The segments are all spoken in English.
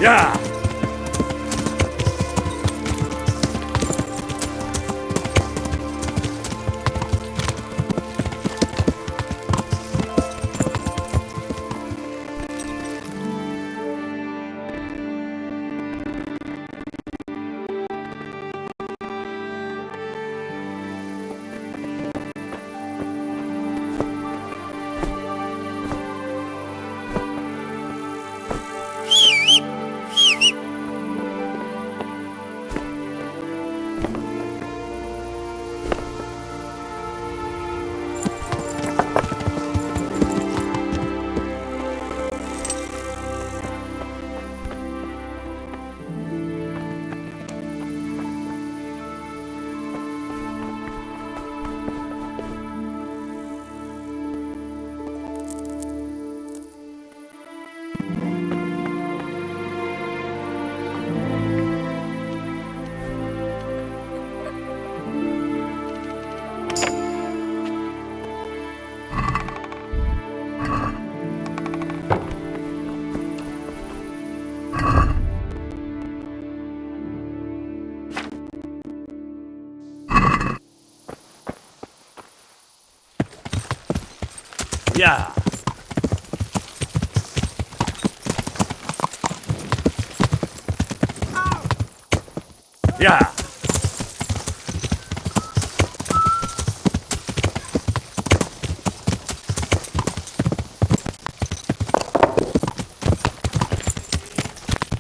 Yeah! Yeah! Yeah!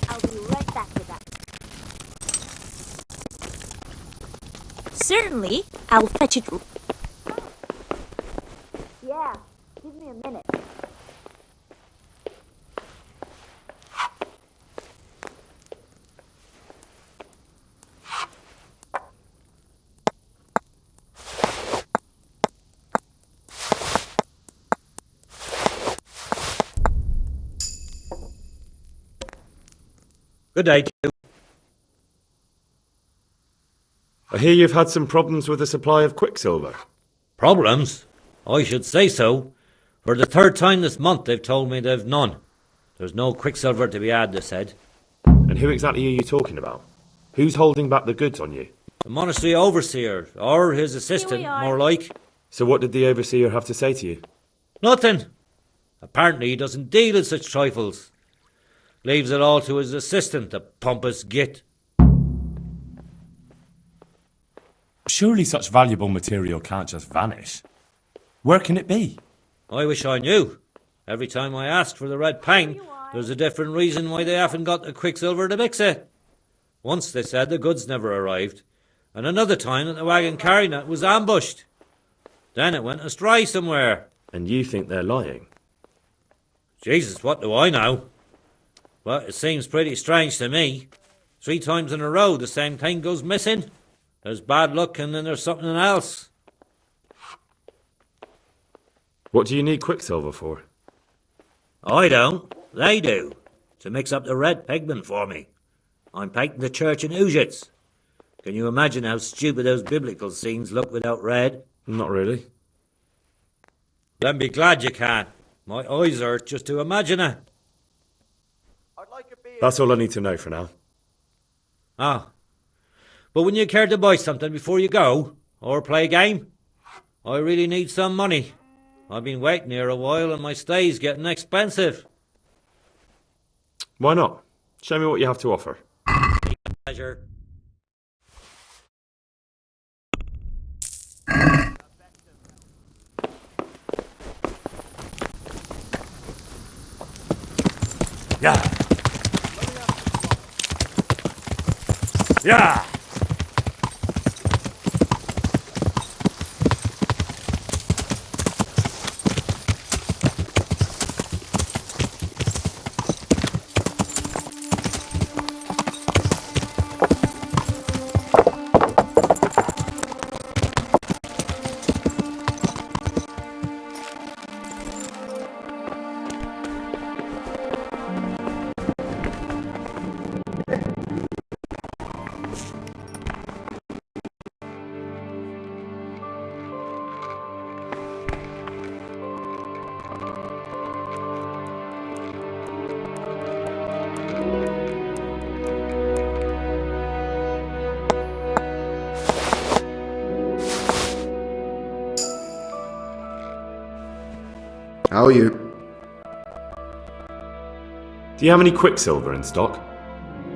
I'll be right back with that. Certainly, I'll fetch it. Yeah, give me a minute. Good day, Q. I hear you've had some problems with the supply of quicksilver. Problems? I should say so. For the third time this month they've told me they've none. There's no quicksilver to be had, they said. And who exactly are you talking about? Who's holding back the goods on you? The monastery overseer, or his assistant, more like. So what did the overseer have to say to you? Nothing. Apparently he doesn't deal in such trifles. Leaves it all to his assistant, the pompous git. Surely such valuable material can't just vanish. Where can it be? I wish I knew. Every time I asked for the red pang, there's a different reason why they haven't got the quicksilver to mix it. Once they said the goods never arrived, and another time that the wagon carrying it was ambushed. Then it went astray somewhere. And you think they're lying? Jesus, what do I know? But it seems pretty strange to me. 3 times in a row the same thing goes missing. There's bad luck and then there's something else. What do you need quicksilver for? I don't. They do. To mix up the red pigment for me. I'm painting the church in Ujits. Can you imagine how stupid those biblical scenes look without red? Not really. Then be glad you can. My eyes hurt just to imagine it. That's all I need to know for now. Ah. But wouldn't you care to buy something before you go? Or play a game? I really need some money. I've been waiting here a while and my stay's getting expensive. Why not? Show me what you have to offer. Pleasure. Yeah! Yeah! How are you? Do you have any quicksilver in stock?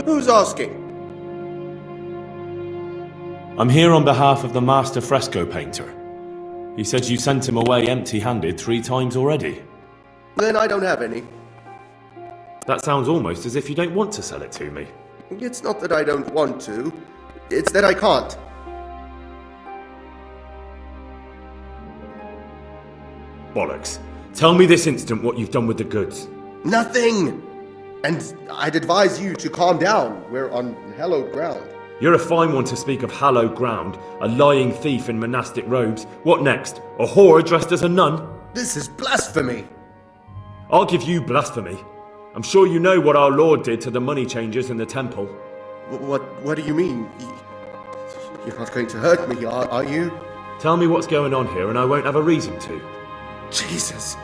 Who's asking? I'm here on behalf of the master fresco painter. He said you sent him away empty-handed 3 times already. Then I don't have any. That sounds almost as if you don't want to sell it to me. It's not that I don't want to. It's that I can't. Bollocks. Tell me this instant what you've done with the goods. Nothing! And I'd advise you to calm down. We're on hallowed ground. You're a fine one to speak of hallowed ground, a lying thief in monastic robes. What next? A whore dressed as a nun? This is blasphemy! I'll give you blasphemy. I'm sure you know what our Lord did to the money changers in the temple. What do you mean? You're not going to hurt me, are you? Tell me what's going on here and I won't have a reason to. Jesus.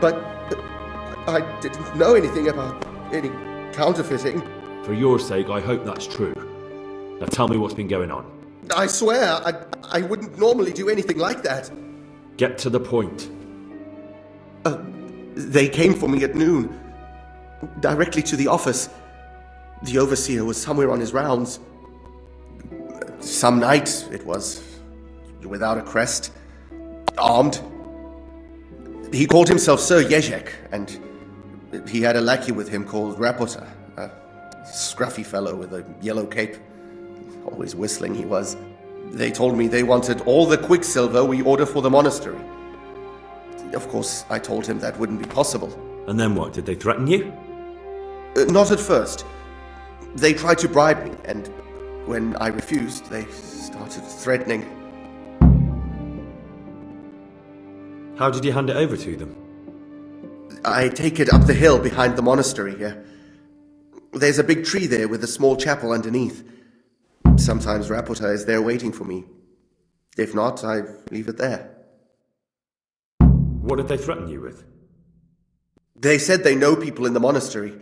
But I didn't know anything about any counterfeiting. For your sake, I hope that's true. Now tell me what's been going on. I swear, I wouldn't normally do anything like that. Get to the point. They came for me at noon. Directly to the office. The overseer was somewhere on his rounds. Some night, it was. Without a crest. Armed. He called himself Sir Jezek, and he had a lackey with him called Rapota, a scruffy fellow with a yellow cape. Always whistling he was. They told me they wanted all the quicksilver we order for the monastery. Of course, I told him that wouldn't be possible. And then what? Did they threaten you? Not at first. They tried to bribe me, and when I refused, they started threatening. How did you hand it over to them? I take it up the hill behind the monastery here. There's a big tree there with a small chapel underneath. Sometimes Rapota is there waiting for me. If not, I leave it there. What did they threaten you with? They said they know people in the monastery,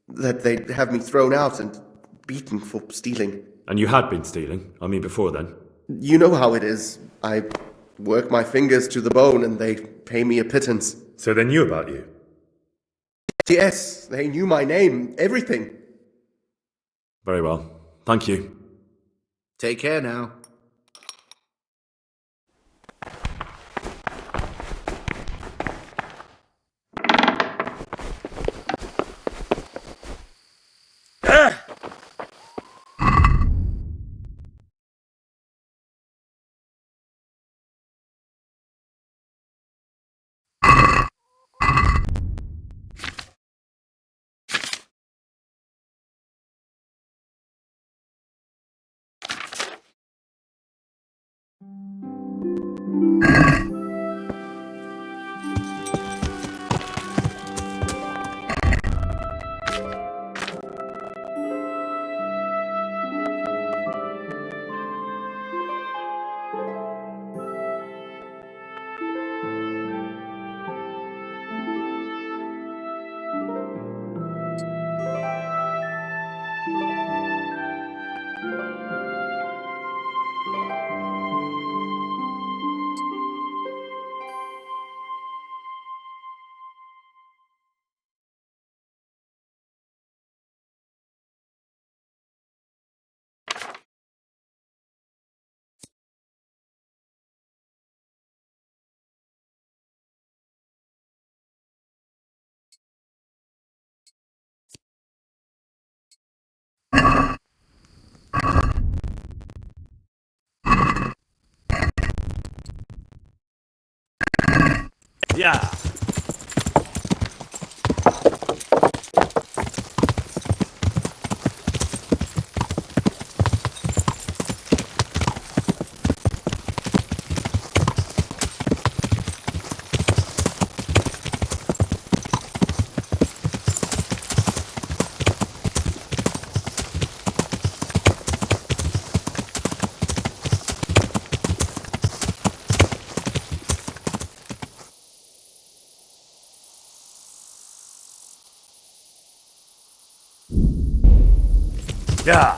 that they'd have me thrown out and beaten for stealing. And you had been stealing? I mean, before then? You know how it is. I work my fingers to the bone and they pay me a pittance. So they knew about you? Yes, they knew my name, everything. Very well. Thank you. Take care now. Yeah. Yeah.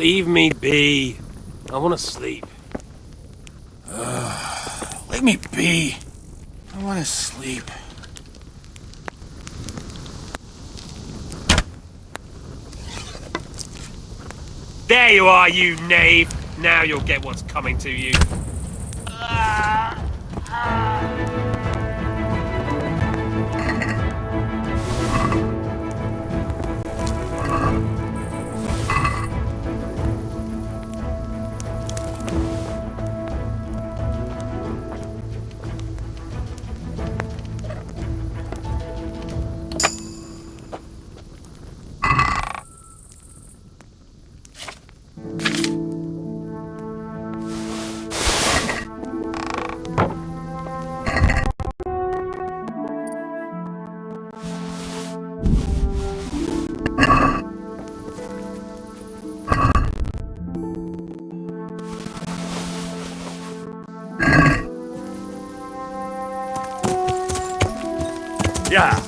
Leave me be. I want to sleep. Let me be. I want to sleep. There you are, you knave. Now you'll get what's coming to you. Yeah.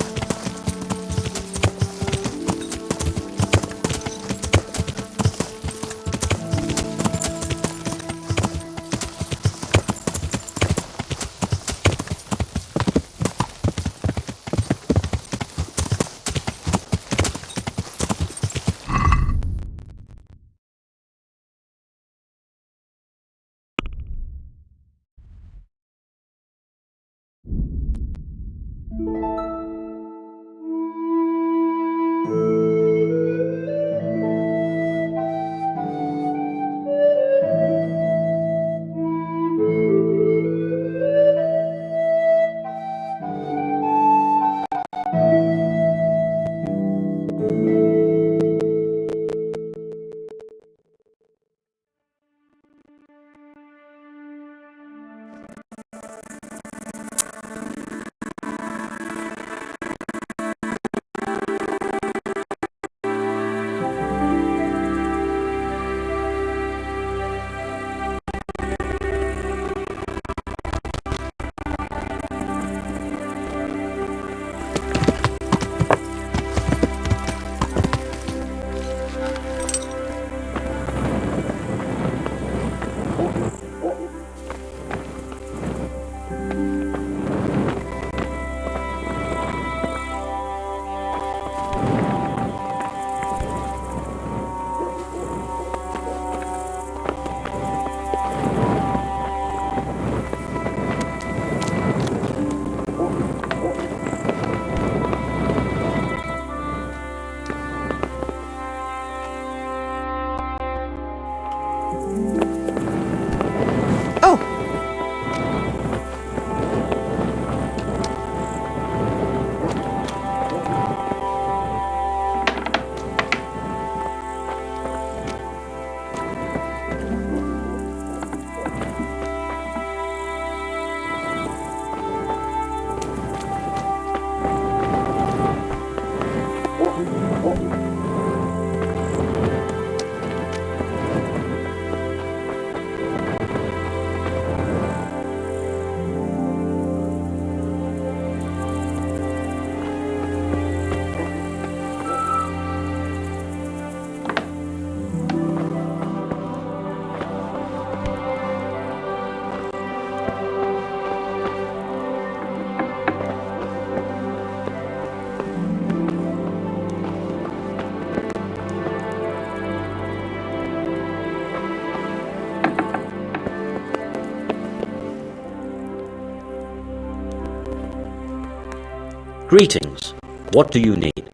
Greetings. What do you need?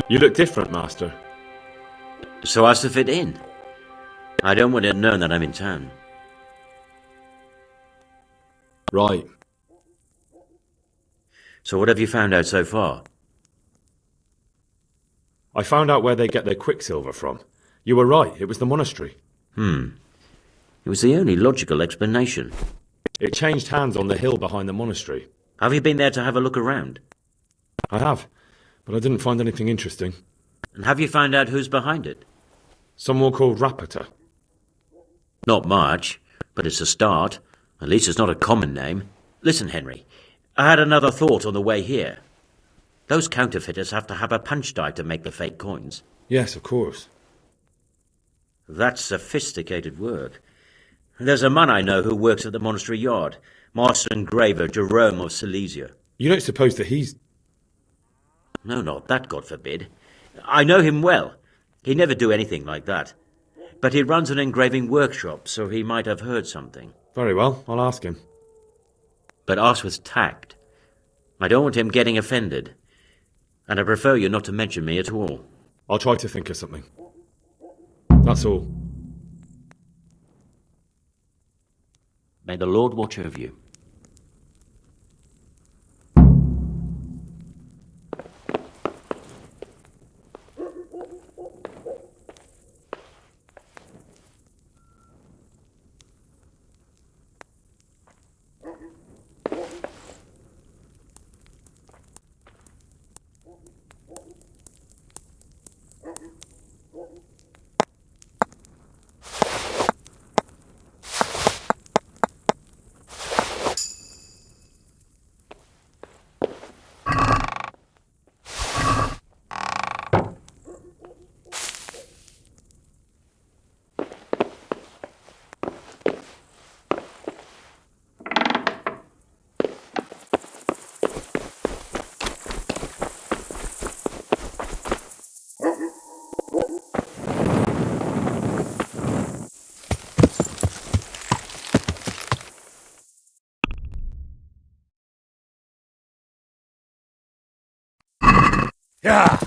You look different, Master. So as to fit in. I don't want it known that I'm in town. Right. So what have you found out so far? I found out where they get their quicksilver from. You were right, it was the monastery. It was the only logical explanation. It changed hands on the hill behind the monastery. Have you been there to have a look around? I have, but I didn't find anything interesting. And have you found out who's behind it? Someone called Rapata. Not much, but it's a start. At least it's not a common name. Listen, Henry, I had another thought on the way here. Those counterfeiters have to have a punch die to make the fake coins. Yes, of course. That's sophisticated work. There's a man I know who works at the monastery yard, Master Engraver Jerome of Silesia. You don't suppose that he's... No, not that, God forbid. I know him well. He'd never do anything like that. But he runs an engraving workshop, so he might have heard something. Very well, I'll ask him. But ask with tact. I don't want him getting offended. And I prefer you not to mention me at all. I'll try to think of something. That's all. May the Lord watch over you. Yeah.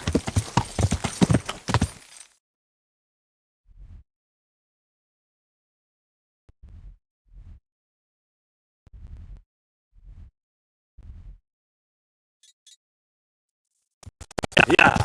Yeah.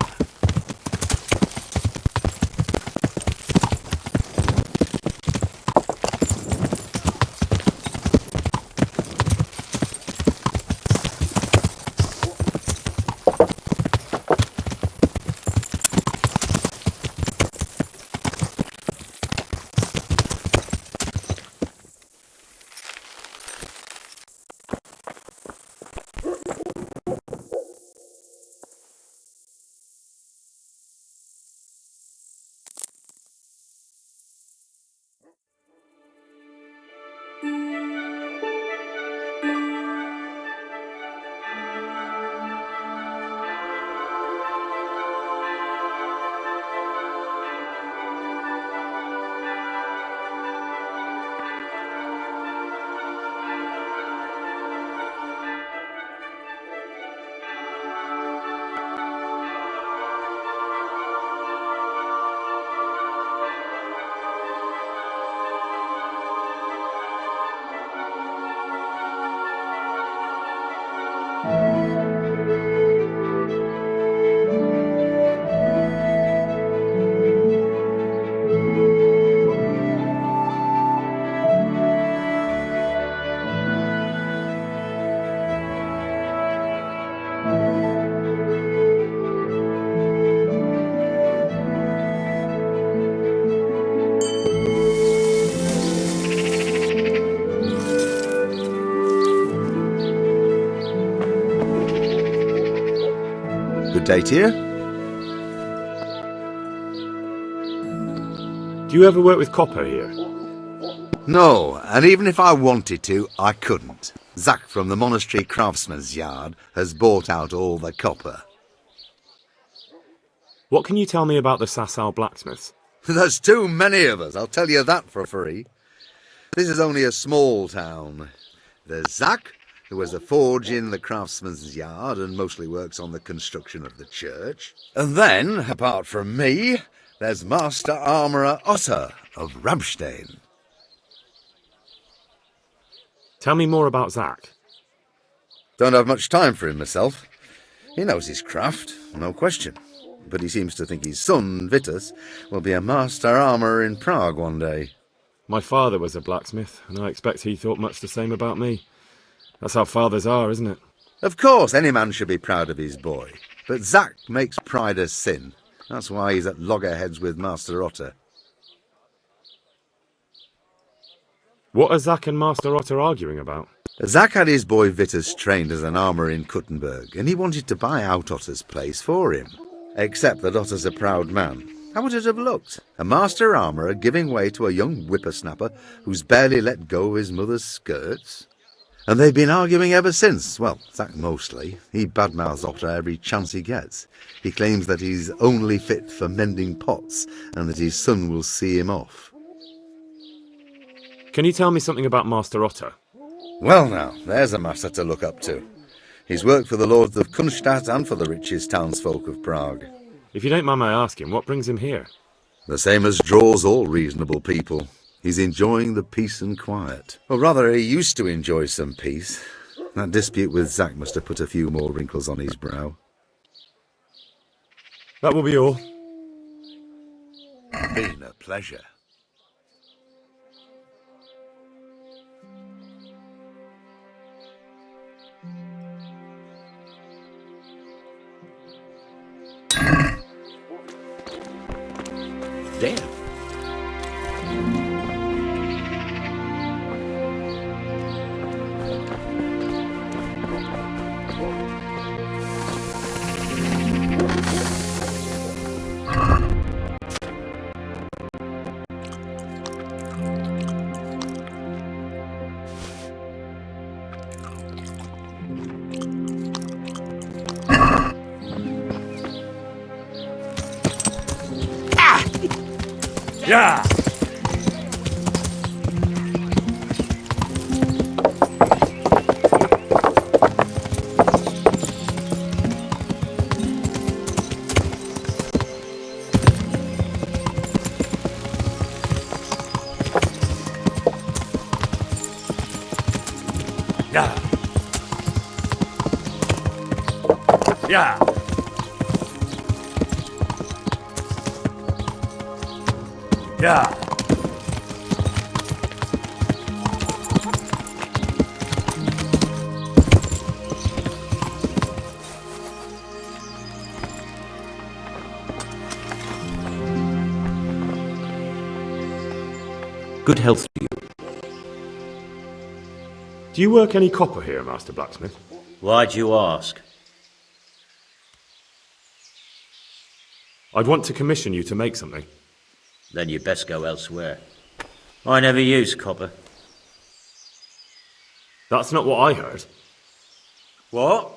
Good day to you. Do you ever work with copper here? No, and even if I wanted to, I couldn't. Zach from the monastery craftsman's yard has bought out all the copper. What can you tell me about the Sasau blacksmiths? There's too many of us, I'll tell you that for free. This is only a small town. There's Zach, who has a forge in the craftsman's yard and mostly works on the construction of the church. And then, apart from me, there's Master Armourer Otter of Ramstein. Tell me more about Zach. Don't have much time for him myself. He knows his craft, no question. But he seems to think his son, Vitus, will be a master armourer in Prague one day. My father was a blacksmith, and I expect he thought much the same about me. That's how fathers are, isn't it? Of course, any man should be proud of his boy. But Zach makes pride a sin. That's why he's at loggerheads with Master Otter. What are Zach and Master Otter arguing about? Zach had his boy Vitus trained as an armourer in Kuttenberg, and he wanted to buy out Otter's place for him. Except that Otter's a proud man. How would it have looked? A master armourer giving way to a young whippersnapper who's barely let go of his mother's skirts? And they've been arguing ever since. Well, Zack mostly. He badmouths Otter every chance he gets. He claims that he's only fit for mending pots and that his son will see him off. Can you tell me something about Master Otter? Well now, there's a master to look up to. He's worked for the lords of Kunstadt and for the richest townsfolk of Prague. If you don't mind my asking, what brings him here? The same as draws all reasonable people. He's enjoying the peace and quiet. Or rather, he used to enjoy some peace. That dispute with Zack must have put a few more wrinkles on his brow. That will be all. Been a pleasure. Damn. Yeah! Yeah! Yeah! Yeah! Good health to you. Do you work any copper here, Master Blacksmith? Why'd you ask? I'd want to commission you to make something. Then you'd best go elsewhere. I never use copper. That's not what I heard. What?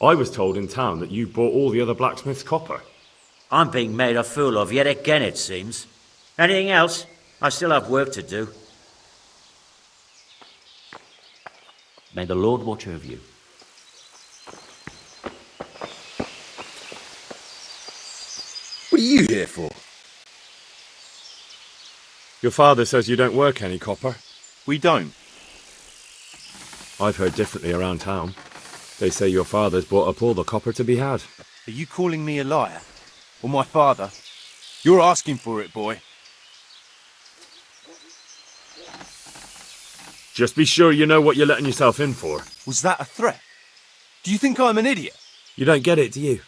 I was told in town that you bought all the other blacksmiths' copper. I'm being made a fool of yet again, it seems. Anything else? I still have work to do. May the Lord watch over you. What are you here for? Your father says you don't work any copper. We don't. I've heard differently around town. They say your father's bought up all the copper to be had. Are you calling me a liar? Or my father? You're asking for it, boy. Just be sure you know what you're letting yourself in for. Was that a threat? Do you think I'm an idiot? You don't get it, do you?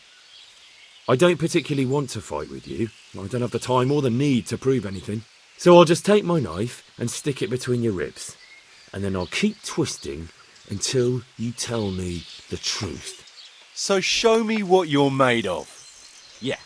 I don't particularly want to fight with you. I don't have the time or the need to prove anything. So I'll just take my knife and stick it between your ribs. And then I'll keep twisting until you tell me the truth. So show me what you're made of. Yeah.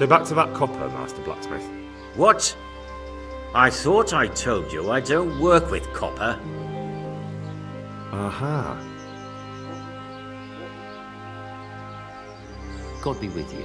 So back to that copper, Master Blacksmith. What? I thought I told you I don't work with copper. Aha. God be with you.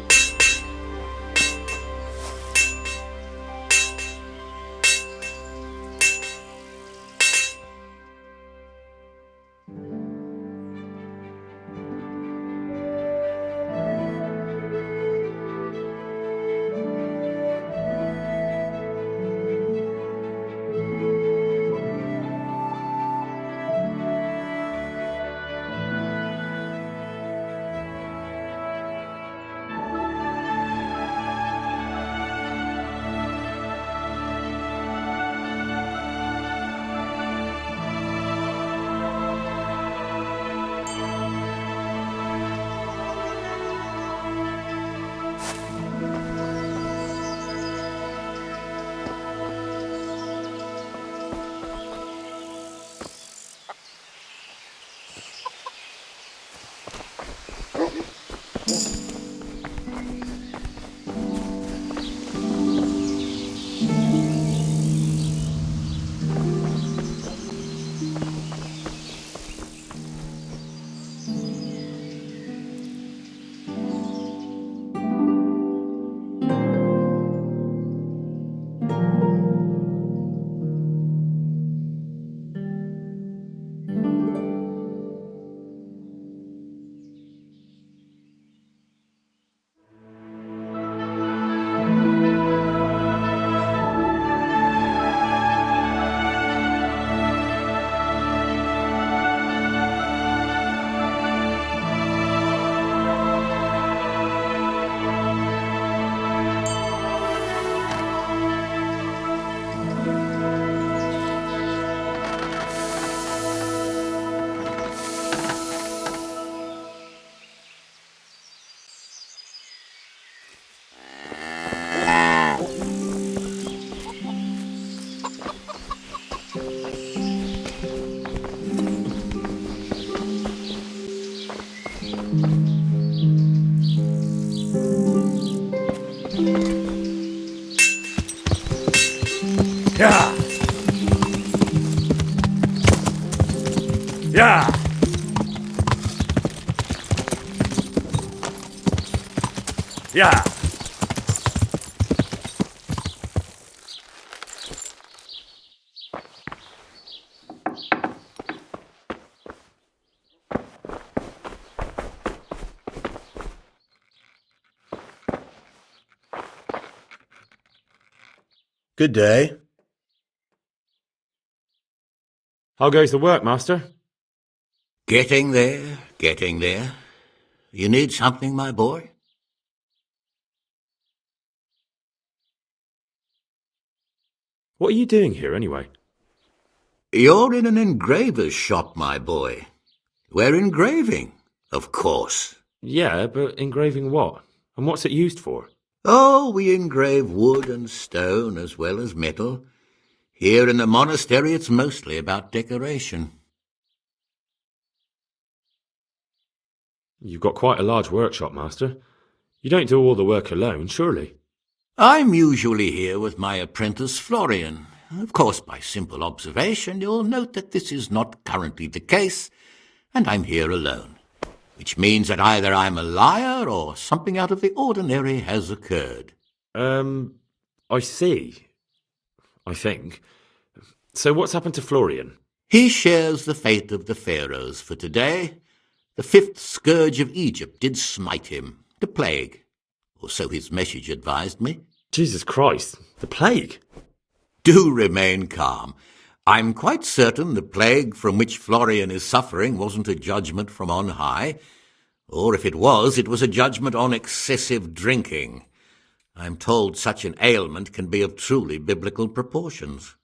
Yeah. Yeah. Yeah. Good day. How goes the work, Master? Getting there, getting there. You need something, my boy? What are you doing here, anyway? You're in an engraver's shop, my boy. We're engraving, of course. Yeah, but engraving what? And what's it used for? Oh, we engrave wood and stone as well as metal. Here in the monastery, it's mostly about decoration. You've got quite a large workshop, Master. You don't do all the work alone, surely? I'm usually here with my apprentice Florian. Of course, by simple observation, you'll note that this is not currently the case, and I'm here alone, which means that either I'm a liar or something out of the ordinary has occurred. I see. I think. So what's happened to Florian? He shares the fate of the pharaohs for today. The fifth scourge of Egypt did smite him, the plague, or so his message advised me. Jesus Christ, the plague? Do remain calm. I'm quite certain the plague from which Florian is suffering wasn't a judgment from on high, or if it was a judgment on excessive drinking. I'm told such an ailment can be of truly biblical proportions.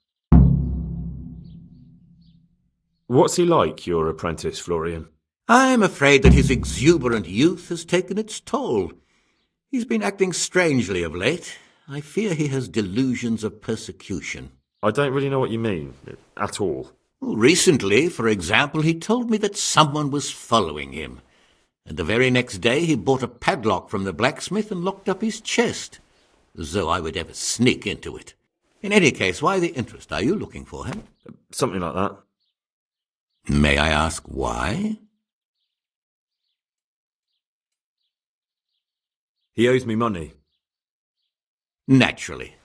What's he like, your apprentice, Florian? I'm afraid that his exuberant youth has taken its toll. He's been acting strangely of late. I fear he has delusions of persecution. I don't really know what you mean, at all. Recently, for example, he told me that someone was following him, and the very next day he bought a padlock from the blacksmith and locked up his chest. as though I would ever sneak into it. In any case, why the interest? Are you looking for him? Something like that. May I ask why? He owes me money. Naturally.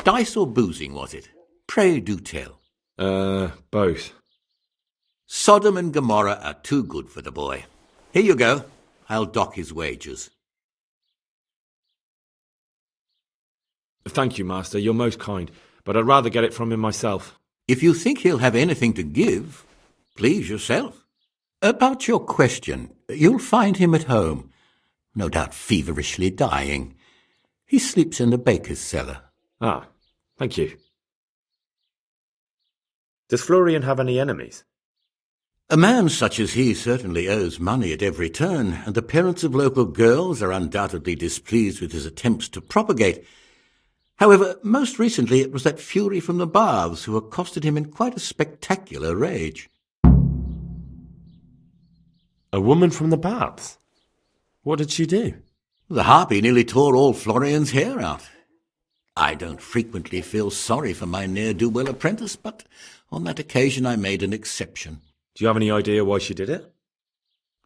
Dice or boozing, was it? Pray do tell. Both. Sodom and Gomorrah are too good for the boy. Here you go. I'll dock his wages. Thank you, Master. You're most kind, but I'd rather get it from him myself. If you think he'll have anything to give, please yourself. About your question, you'll find him at home, no doubt feverishly dying. He sleeps in the baker's cellar. Ah, thank you. Does Florian have any enemies? A man such as he certainly owes money at every turn, and the parents of local girls are undoubtedly displeased with his attempts to propagate. However, most recently it was that fury from the baths who accosted him in quite a spectacular rage. A woman from the baths? What did she do? The harpy nearly tore all Florian's hair out. I don't frequently feel sorry for my ne'er-do-well apprentice, but on that occasion I made an exception. Do you have any idea why she did it?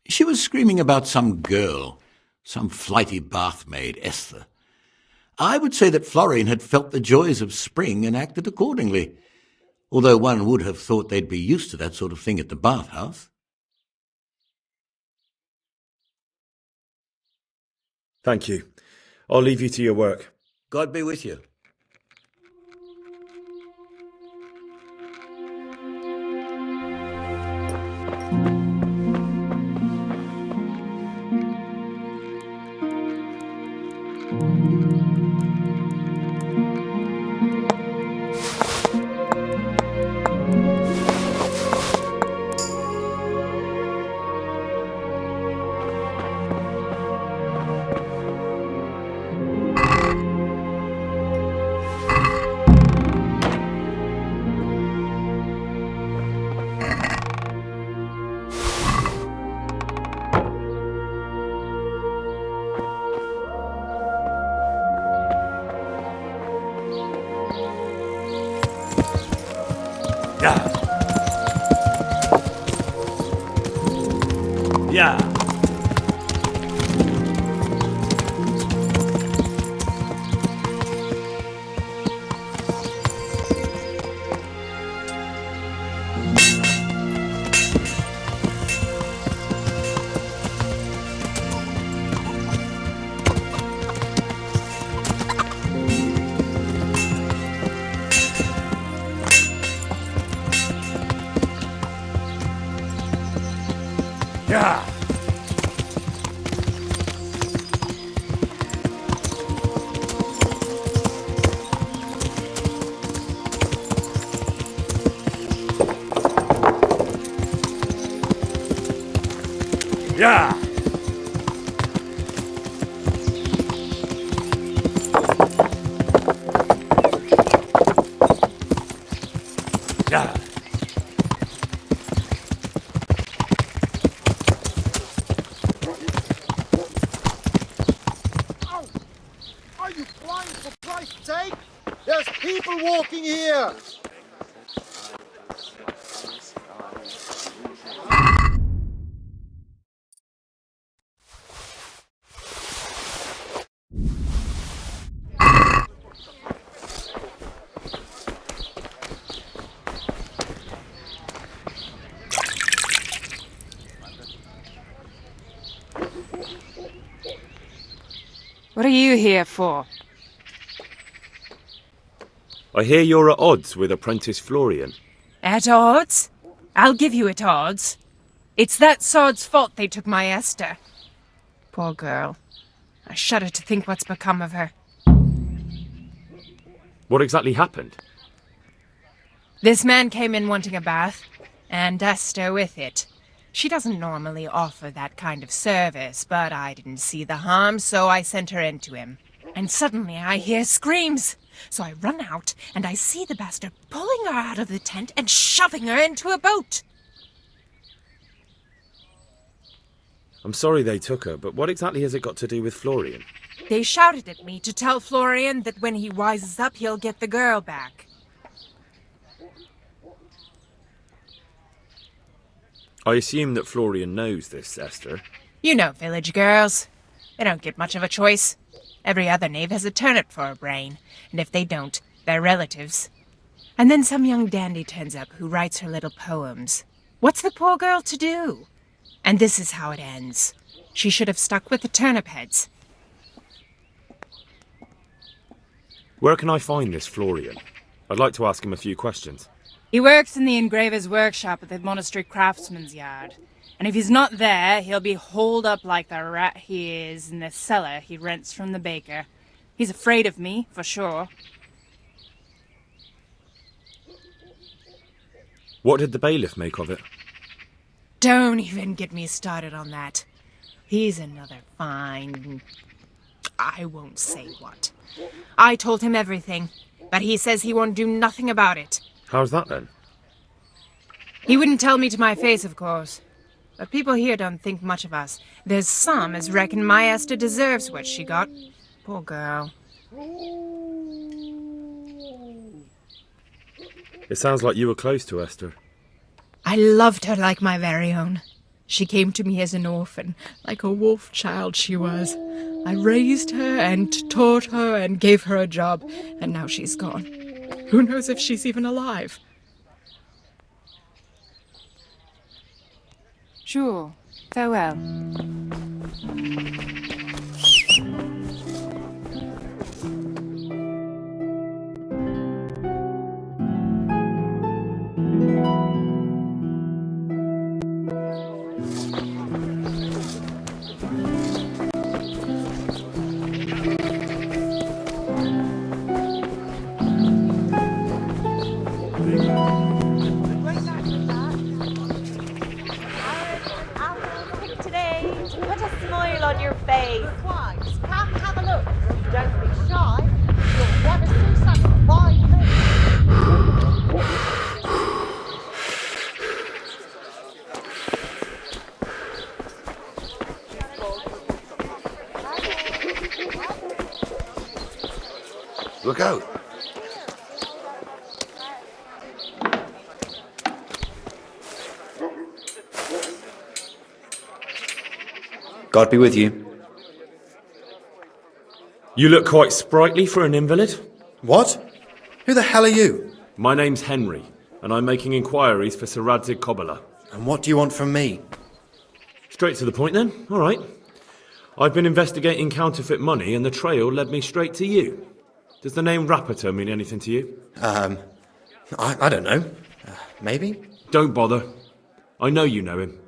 She was screaming about some girl, some flighty bathmaid, Esther. I would say that Florian had felt the joys of spring and acted accordingly, although one would have thought they'd be used to that sort of thing at the bathhouse. Thank you. I'll leave you to your work. God be with you. Yeah. Yeah. Yeah. Yeah. Are you blind, for Christ's sake? There's people walking here! What are you here for? I hear you're at odds with apprentice Florian. At odds? I'll give you at odds. It's that sod's fault they took my Esther. Poor girl. I shudder to think what's become of her. What exactly happened? This man came in wanting a bath, and Esther with it. She doesn't normally offer that kind of service, but I didn't see the harm, so I sent her in to him. And suddenly I hear screams. So I run out, and I see the bastard pulling her out of the tent and shoving her into a boat. I'm sorry they took her, but what exactly has it got to do with Florian? They shouted at me to tell Florian that when he wises up, he'll get the girl back. I assume that Florian knows this, Esther. You know village girls. They don't get much of a choice. Every other knave has a turnip for a brain, and if they don't, they're relatives. And then some young dandy turns up who writes her little poems. What's the poor girl to do? And this is how it ends. She should have stuck with the turnip heads. Where can I find this Florian? I'd like to ask him a few questions. He works in the engraver's workshop at the monastery craftsman's yard. And if he's not there, he'll be holed up like the rat he is in the cellar he rents from the baker. He's afraid of me, for sure. What did the bailiff make of it? Don't even get me started on that. He's another fine... I won't say what. I told him everything, but he says he won't do nothing about it. How's that then? He wouldn't tell me to my face, of course. But people here don't think much of us. There's some as reckon my Esther deserves what she got. Poor girl. It sounds like you were close to Esther. I loved her like my very own. She came to me as an orphan, like a wolf child she was. I raised her and taught her and gave her a job, and now she's gone. Who knows if she's even alive? Sure. Farewell. Look out. God be with you. You look quite sprightly for an invalid. What? Who the hell are you? My name's Henry, and I'm making inquiries for Sir Radzig Kobyla. And what do you want from me? Straight to the point then. All right. I've been investigating counterfeit money, and the trail led me straight to you. Does the name Rappator mean anything to you? I don't know. Maybe? Don't bother. I know you know him.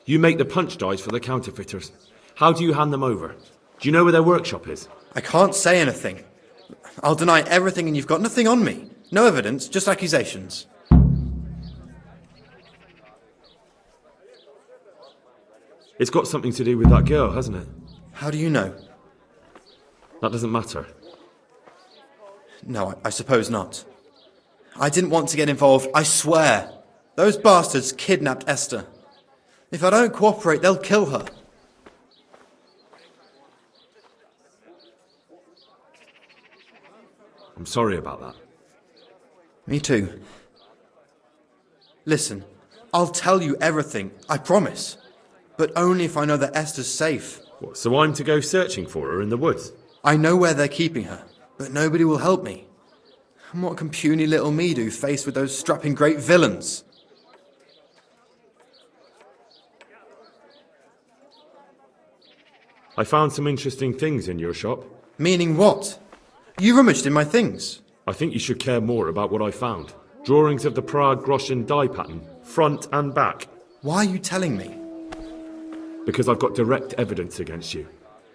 You make the punch dice for the counterfeiters. How do you hand them over? Do you know where their workshop is? I can't say anything. I'll deny everything and you've got nothing on me. No evidence, just accusations. It's got something to do with that girl, hasn't it? How do you know? That doesn't matter. No, I suppose not. I didn't want to get involved, I swear. Those bastards kidnapped Esther. If I don't cooperate, they'll kill her. I'm sorry about that. Me too. Listen, I'll tell you everything, I promise. But only if I know that Esther's safe. What, so I'm to go searching for her in the woods? I know where they're keeping her, but nobody will help me. And what can puny little me do faced with those strapping great villains? I found some interesting things in your shop. Meaning what? You rummaged in my things. I think you should care more about what I found. Drawings of the Prague Groshen die pattern, front and back. Why are you telling me? Because I've got direct evidence against you.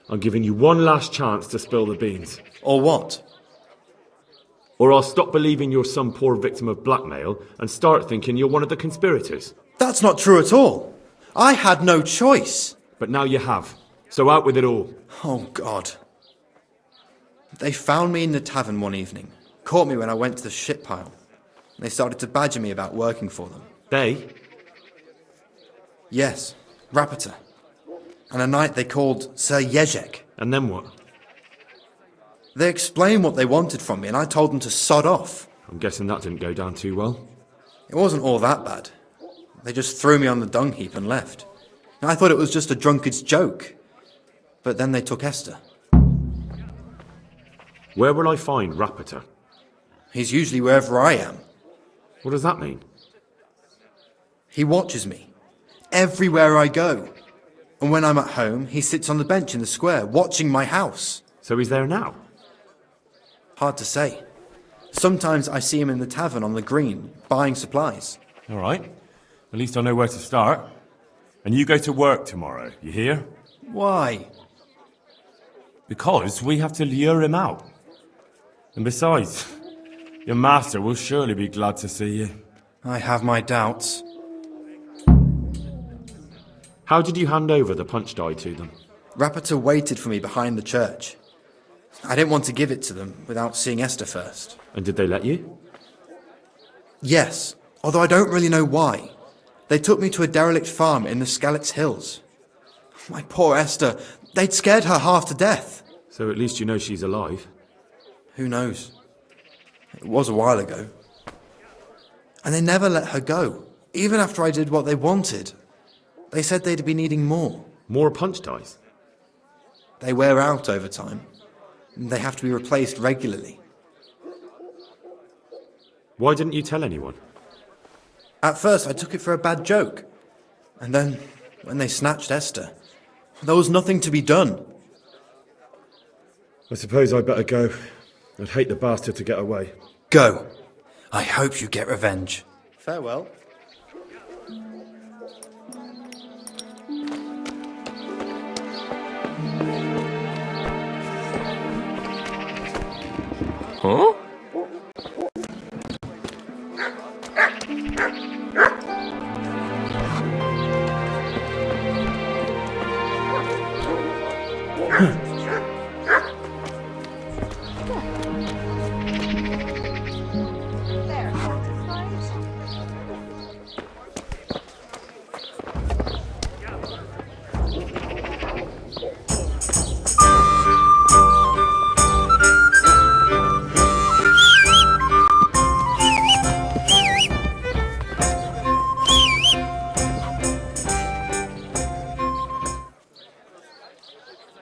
I'm giving you one last chance to spill the beans. Or what? Or I'll stop believing you're some poor victim of blackmail and start thinking you're one of the conspirators. That's not true at all. I had no choice. But now you have. So out with it all. Oh, God. They found me in the tavern one evening. Caught me when I went to the shit pile. They started to badger me about working for them. They? Yes, Rappator. And a knight they called Sir Jezek. And then what? They explained what they wanted from me, and I told them to sod off. I'm guessing that didn't go down too well. It wasn't all that bad. They just threw me on the dung heap and left. And I thought it was just a drunkard's joke. But then they took Esther. Where will I find Rapiter? He's usually wherever I am. What does that mean? He watches me. Everywhere I go. And when I'm at home, he sits on the bench in the square, watching my house. So he's there now? Hard to say. Sometimes I see him in the tavern on the green, buying supplies. All right. At least I know where to start. And you go to work tomorrow, you hear? Why? Because we have to lure him out. And besides, your master will surely be glad to see you. I have my doubts. How did you hand over the punch die to them? Rapiter waited for me behind the church. I didn't want to give it to them without seeing Esther first. And did they let you? Yes, although I don't really know why. They took me to a derelict farm in the Skalitz Hills. My poor Esther, they'd scared her half to death. So at least you know she's alive. Who knows? It was a while ago. And they never let her go, even after I did what they wanted. They said they'd be needing more. More punch dies? They wear out over time. They have to be replaced regularly. Why didn't you tell anyone? At first I took it for a bad joke. And then, when they snatched Esther, there was nothing to be done. I suppose I'd better go. I'd hate the bastard to get away. Go. I hope you get revenge. Farewell. Huh?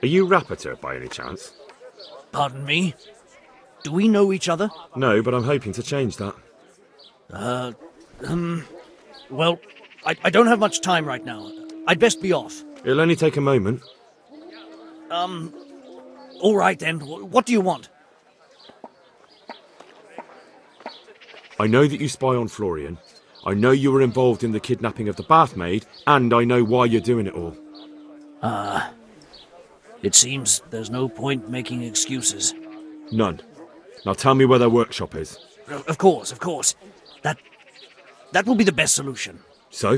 Are you Rapiter, by any chance? Pardon me? Do we know each other? No, but I'm hoping to change that. Well, I don't have much time right now. I'd best be off. It'll only take a moment. All right then. What do you want? I know that you spy on Florian. I know you were involved in the kidnapping of the bathmaid, and I know why you're doing it all. It seems there's no point making excuses. None. Now tell me where their workshop is. Of course. That will be the best solution. So?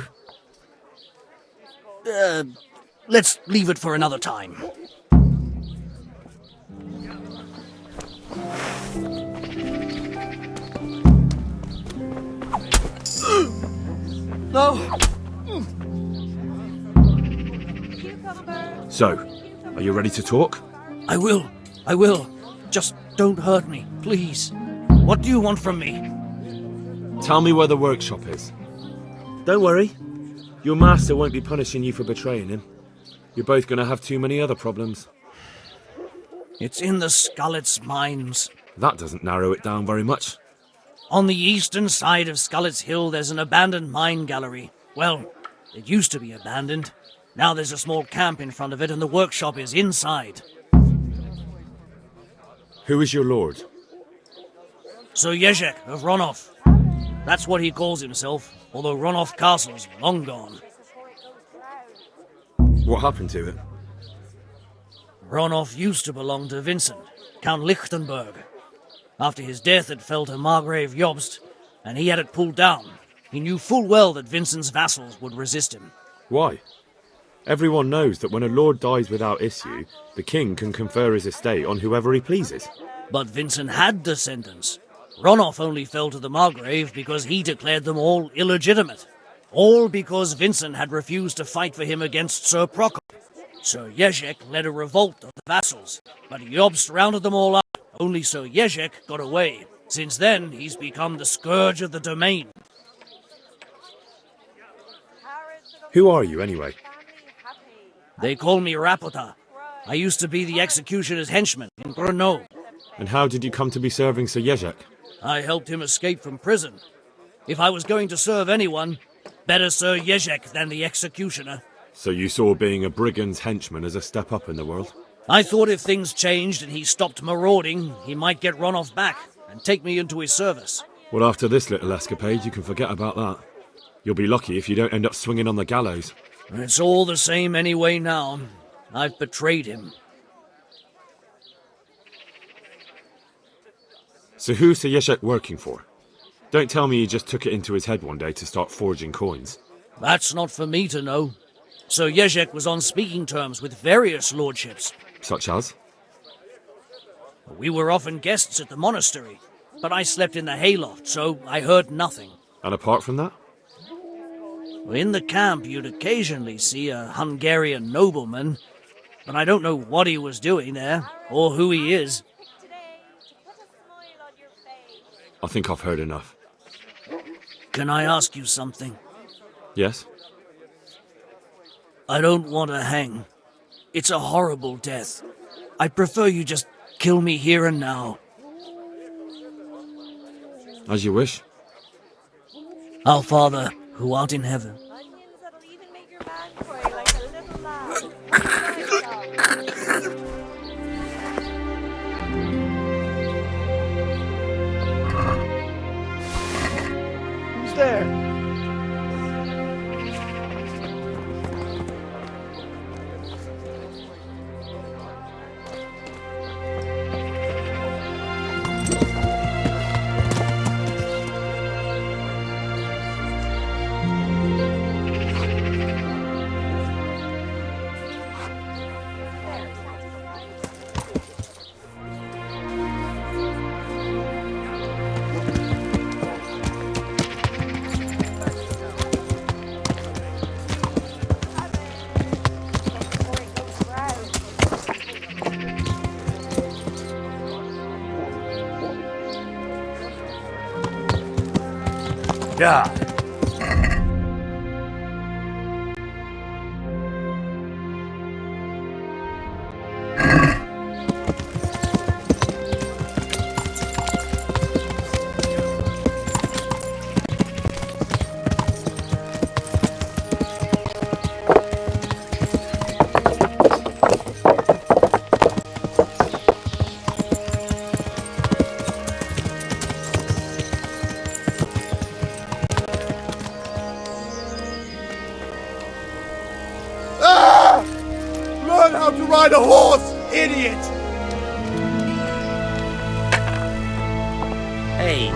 Let's leave it for another time. No! So, are you ready to talk? I will. Just don't hurt me, please. What do you want from me? Tell me where the workshop is. Don't worry. Your master won't be punishing you for betraying him. You're both going to have too many other problems. It's in the Skalitz mines. That doesn't narrow it down very much. On the eastern side of Skalitz Hill, there's an abandoned mine gallery. Well, it used to be abandoned. Now there's a small camp in front of it, and the workshop is inside. Who is your lord? Sir Jindřich of Ronov. That's what he calls himself, although Ronov Castle's long gone. What happened to it? Ronov used to belong to Vincent, Count Lichtenberg. After his death, it fell to Margrave Jobst, and he had it pulled down. He knew full well that Vincent's vassals would resist him. Why? Everyone knows that when a lord dies without issue, the king can confer his estate on whoever he pleases. But Vincent had descendants. Ronov only fell to the Margrave because he declared them all illegitimate. All because Vincent had refused to fight for him against Sir Prokop. Sir Jindřich led a revolt of the vassals, but Jobst rounded them all up, Only Sir Jezek got away. Since then, he's become the scourge of the domain. Who are you, anyway? They call me Rapota. I used to be the executioner's henchman in Brno. And how did you come to be serving Sir Jezek? I helped him escape from prison. If I was going to serve anyone, better Sir Jezek than the executioner. So you saw being a brigand's henchman as a step up in the world? I thought if things changed and he stopped marauding, he might get run off back and take me into his service. Well, after this little escapade, you can forget about that. You'll be lucky if you don't end up swinging on the gallows. It's all the same anyway now. I've betrayed him. So who's Sir Jezek working for? Don't tell me he just took it into his head one day to start forging coins. That's not for me to know. Sir Jezek was on speaking terms with various lordships. Such as? We were often guests at the monastery, but I slept in the hayloft, so I heard nothing. And apart from that? In the camp, you'd occasionally see a Hungarian nobleman, but I don't know what he was doing there, or who he is. I think I've heard enough. Can I ask you something? Yes? I don't want to hang. It's a horrible death. I prefer you just kill me here and now. As you wish. Our Father, who art in heaven. Who's there? Yeah. Learn how to ride a horse, idiot! Hey.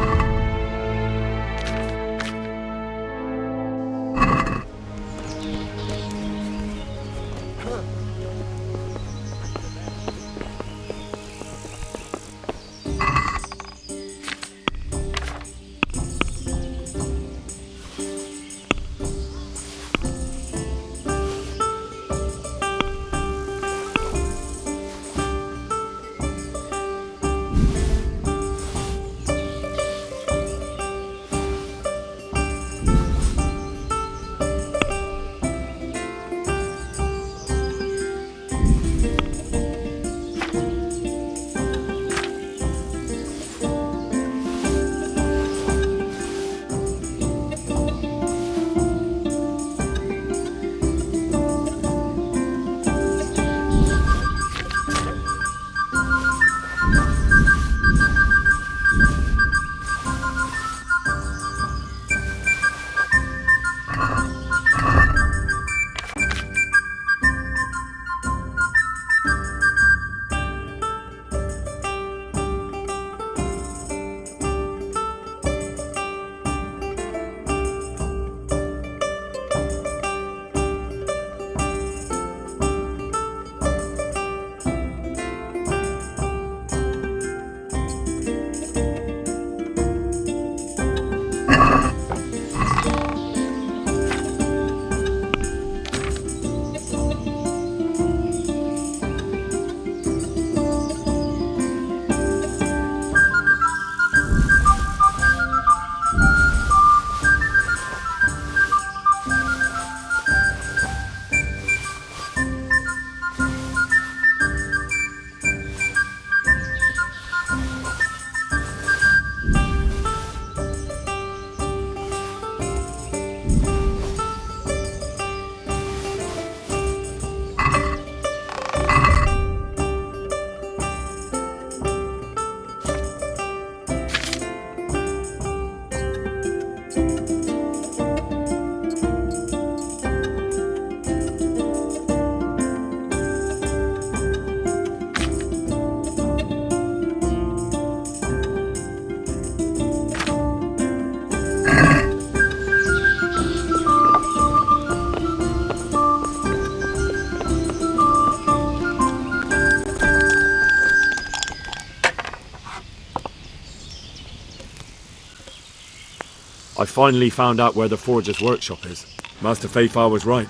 I finally found out where the forger's workshop is. Master Fayfar was right.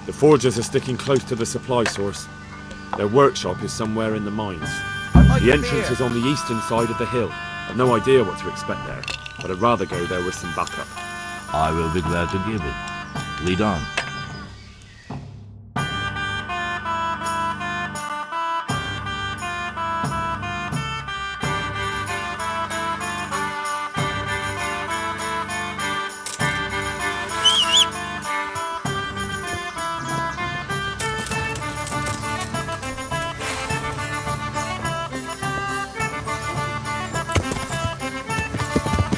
The forgers are sticking close to the supply source. Their workshop is somewhere in the mines. The entrance is on the eastern side of the hill. I've no idea what to expect there, but I'd rather go there with some backup. I will be glad to give it. Lead on.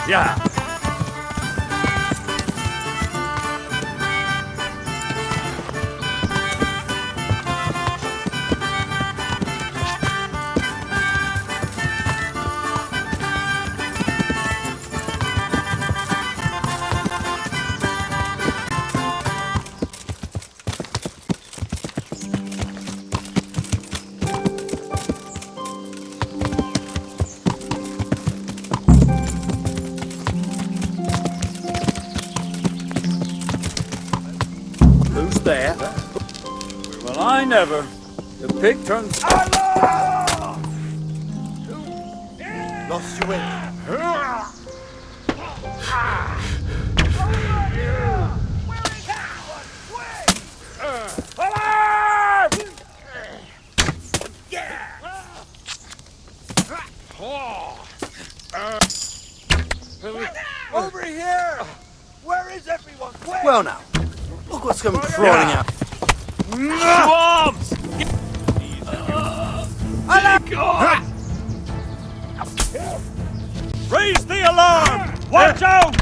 Yeah. There. Well, I never. The pig turns. Lost your way. Over here! Where is everyone? Quick! Well now, look what's come crawling out. Swarms! Raise the alarm! Watch out!